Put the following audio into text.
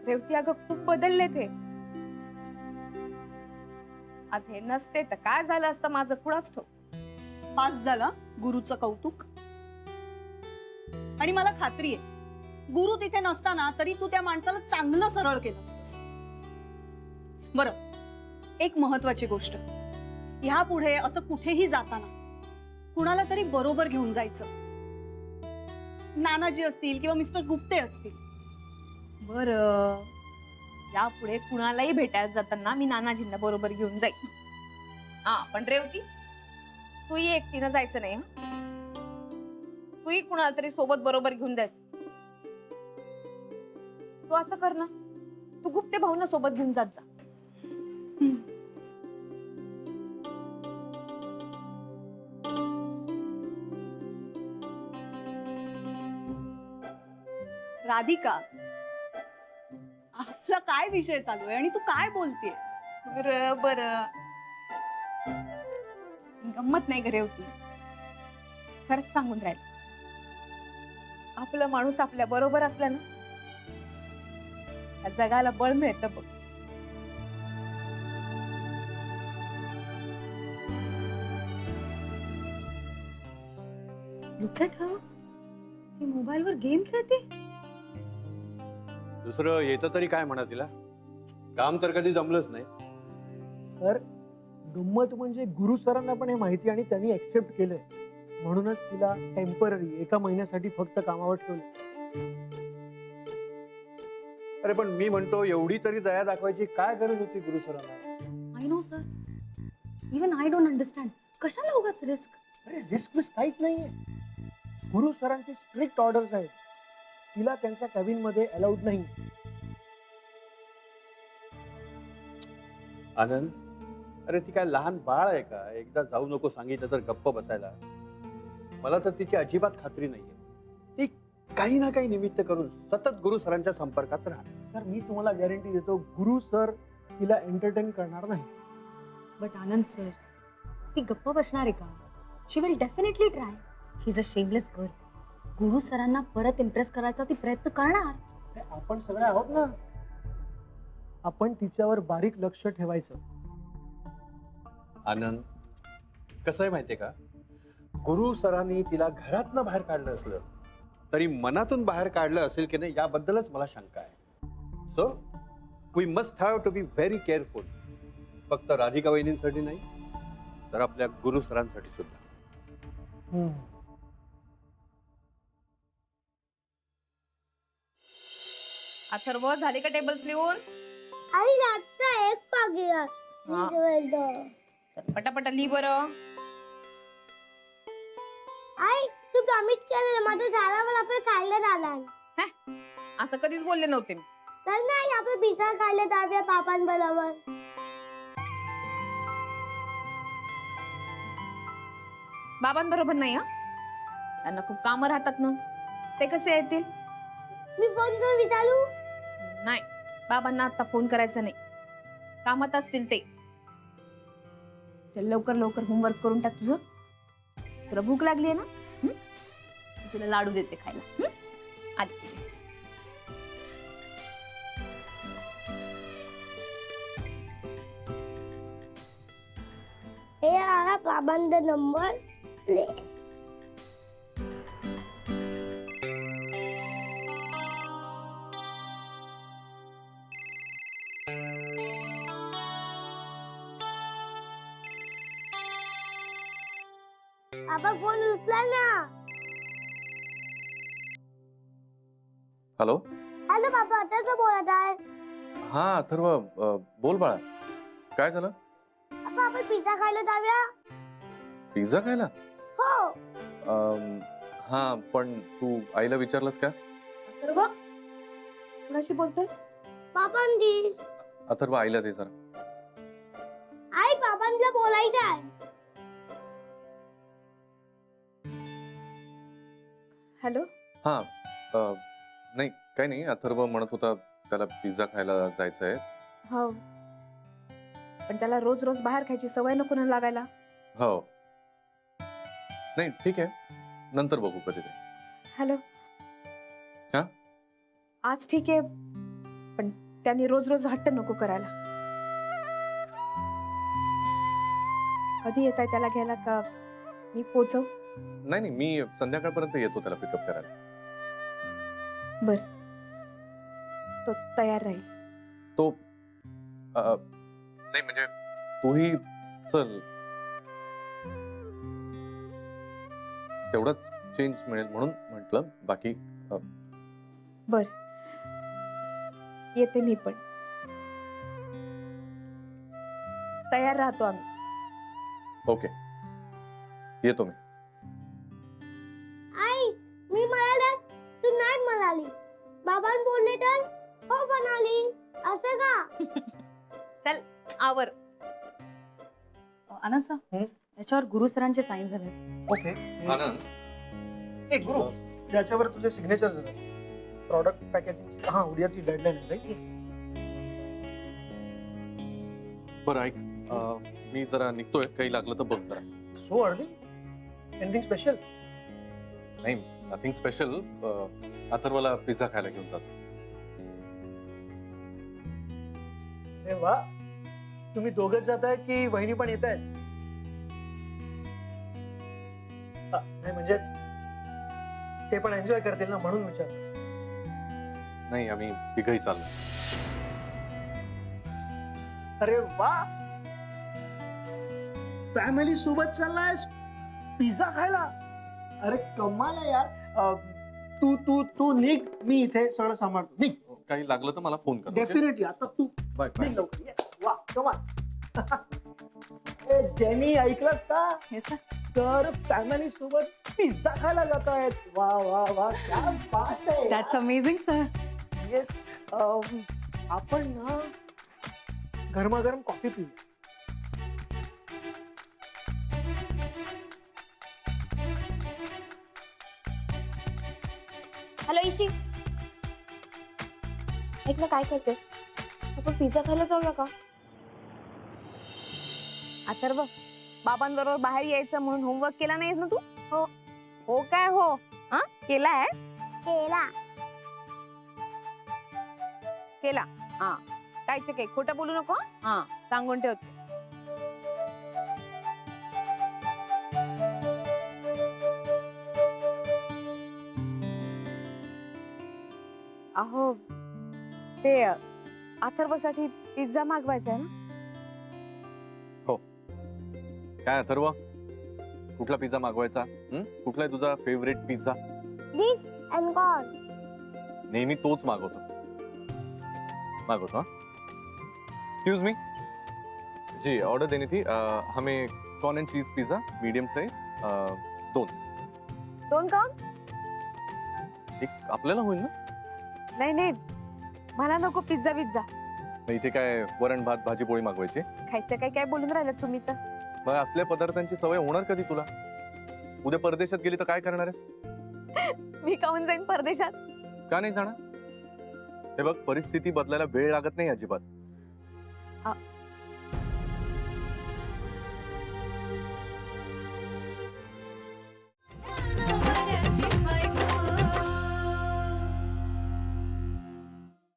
रेवती अगं खूप बदलले ते. आज हे नसते तर काय झालं असतं माझं कुणाच ठाऊक. पास झाला गुरुचं कौतुक. आणि मला खात्री आहे गुरु तिथे नसताना तरी तू त्या माणसाला चांगलं सरळ केलं असतंस. बरं, एक महत्वाची गोष्ट, ह्या पुढे असं कुठेही जाताना कुणाला तरी बरोबर घेऊन जायचं. नानाजी असतील किंवा मिस्टर गुप्ते असतील. बरं, यापुढे कुणालाही भेटायला जाताना मी नानाजींना बरोबर घेऊन जाईल. हा पण रेवती, तूही एकटीनं जायचं नाही. तूही कुणाला तरी सोबत बरोबर घेऊन जायचं. तू असं कर ना, तू गुप्ते भाऊंना सोबत घेऊन जात जा. राधिका, आपला काय विषय चालू आहे आणि तू काय बोलतेस? बरं बरं, गंमत नाही घरे होती. खरंच सांगून राहील, आपला माणूस आपल्या बरोबर असला ना, या जगाला बळ मिळतं बघ. Look at her. ती मोबाईलवर गेम खेळते. दुसरं येतं तरी काय म्हणा तिला, काम तर कधी जमलंच नाही. सर, गंमत म्हणजे गुरु सरांना पण हे माहिती आणि त्यांनी एक्सेप्ट केलंय, म्हणूनच तिला टेम्पररी 1 महिन्यासाठी फक्त कामावर ठेवलं. अरे पण मी म्हणतो एवढी तरी दया दाखवायची काय गरज होती गुरु सरांना? I know sir, even I don't understand. कशाला उगाच रिस्क? अरे रिस्क काहीच नाहीये. गुरु सरांचे स्ट्रिक्ट ऑर्डर्स आहेत, तिला त्यांच्या कॅबिन मध्ये अलाउड नाही. आनंद, अरे ती काय लहान बाळ आहे का? एकदा जाऊ नको सांगितलं तर गप्प बसायला. मला तर तिची अजिबात खात्री नाहीये. ती काही ना काही निमित्त करून सतत गुरु सरांच्या संपर्कात राहते. सर, मी तुम्हाला गॅरंटी देतो, गुरु सर तिला एंटरटेन करणार नाही. बट आनंद सर, ती गप्प बसणार आहे का? She will definitely try. She is a shameless girl. Guru सरांना परत इम्प्रेस करायचा ती प्रयत्न करणार. अरे आपण सगळे आहोत ना, आपण तिच्यावर बारीक लक्ष ठेवायचं. आनंद, कसं आहे माहितीये का, गुरु सरांनी तिला घरातनं बाहेर काढलं असलं तरी मनातून बाहेर काढलं असेल की नाही याबद्दलच मला शंका आहे. So we must have to be very careful. फक्त राधिका वहिनींसाठी नाही तर आपल्या गुरु सरांसाठी सुद्धा. अथर्व, झाले का टेबल्स लिहून? आई आता एक पागिया हा. चल, पटापटा लिही बरं. आई तू प्रॉमिस केलेलं माझं झाडावर आपण खायला जाणार. असं कधीच बोलले नव्हते मी. तर नाही, आपण पिझ्झा खायला जाऊया पापांबरोबर. बाबांबरोबर नाही. त्यांना खूप कामं राहतात ना, ते कसे येतील? मी फोन करून विचारू? नाही, बाबांना आता फोन करायचा नाही, कामात असतील ते. चल लवकर लवकर होमवर्क करून टाक तुझं. तुला भूक लागली आहे ना? तुला लाडू देते खायला. आधीच हे आला बाबांचा नंबर. बाबा फोन उचला ना. हॅलो. हॅलो बाबा, आता का बोलत आहे? हा अथर्व, बोल बाळा, काय झालं? बाबा आपण पिझ्झा खायला जाऊया. पिझ्झा खायला? हो. हा, पण तू आईला विचारलंस का? अथर्व, कुणाशी बोलतोस? बाबांनी. अथर्व, आईला दे जरा. आई बाबांना बोलायचं आहे. हॅलो. हा, नाही काही नाही, अथर्व म्हणत होता त्याला पिझ्झा खायला जायचंय. हो, पण त्याला रोज रोज बाहेर खायची सवय नको ना लागायला. हो, नाही ठीक आहे, नंतर बघू कधीतरी. हॅलो. हा? आज ठीक आहे, पण त्यांनी रोज रोज हट्ट नको करायला. कधी येत आहे त्याला घ्यायला का मी पोचव? नाही नाही, मी संध्याकाळपर्यंत येतो त्याला पिकअप करायला. बर, तो तयार राहील. तो नाही म्हणजे तूही चल, तेवढाच चेंज मिळेल म्हणून म्हटलं. बाकी बर, येते मी पण. तयार राहतो आम्ही. ओके, येतो मी. आई मी म्हणाले तू नाही म्हणाली. बाबांनी बोलले तर हो म्हणाली. असं का? चल आवर. आनंद सर, हं? याच्यावर गुरु सरांचे साईन्स हवे. ओके. आनंद, गुरु, याच्यावर तुझे सिग्नेचर प्रॉडक्ट पॅकेजिंग. हा, उद्याची डेडलाईन आहे right? बरं ऐक, मी जरा निघतोय, काही लागलं तर बघ जरा. So early. Anything special? नाही, नथिंग स्पेशल. अथर्वला पिझ्झा खायला घेऊन जातो. अरे वा, तुम्ही दोघच जात आहे की वहिनी पण येत आहे? नाही म्हणजे ते पण एन्जॉय करतील ना, म्हणून विचार. नाही, आम्ही तिघही चाललो. अरे वा, फॅमिली सोबत चाललायस पिझ्झा खायला? अरे कमाल आहे यार. तू तू तू निघ, मी इथे सगळं सांभाळतो. निघ. काही लागलं तर मला फोन कर. डेफिनेटली. आता तू बाय निघ लवकर. येस, वा कमाल. जेनी, ऐकलंस का? सर फॅमिली सोबत पिझ्झा खायला जात आहेत. वा वा वा, क्या बात आहे. That's amazing sir. येस. आपण ना गरमागरम कॉफी पिऊ. हॅलो ईशी, ऐक ना, काय करतेस? आपण पिझ्झा खायला जाऊया का? अथर्व, बाबांबरोबर बाहेर यायचं म्हणून होमवर्क केला नाहीस ना तू? हो. हो काय हो? हा, केलाय? केला. केला. हा, कायचे काय खोटं बोलू नको. हा, सांगून ठेवते. अहो, ते अथर्वसाठी पिझ्झा मागवायचा आहे ना? काय अथर्व, कुठला पिझ्झा मागवायचा? कुठला आहे तुझा favourite pizza? This and corn. नेहमी तोच मागवतो. एक्सक्यूज मी जी, ऑर्डर देनी थी. हमें कॉर्न एंड चीज पिज्जा मीडियम साइज 2. दोन का? एक आपल्याला होईल ना? नाही नाही, मला नको पिझ्झा पिझ्झा. मग इथे काय वरण भात भाजी पोळी मागवायची? खायचं काय काय बोलून राहिलात तुम्ही तर. मग असल्या पदार्थांची सवय होणार कधी तुला? उद्या परदेशात गेली तर काय करणार आहेस? मी काहून जाईन परदेशात? का नाही जाणार? हे बघ, परिस्थिती बदलायला वेळ लागत नाही अजिबात.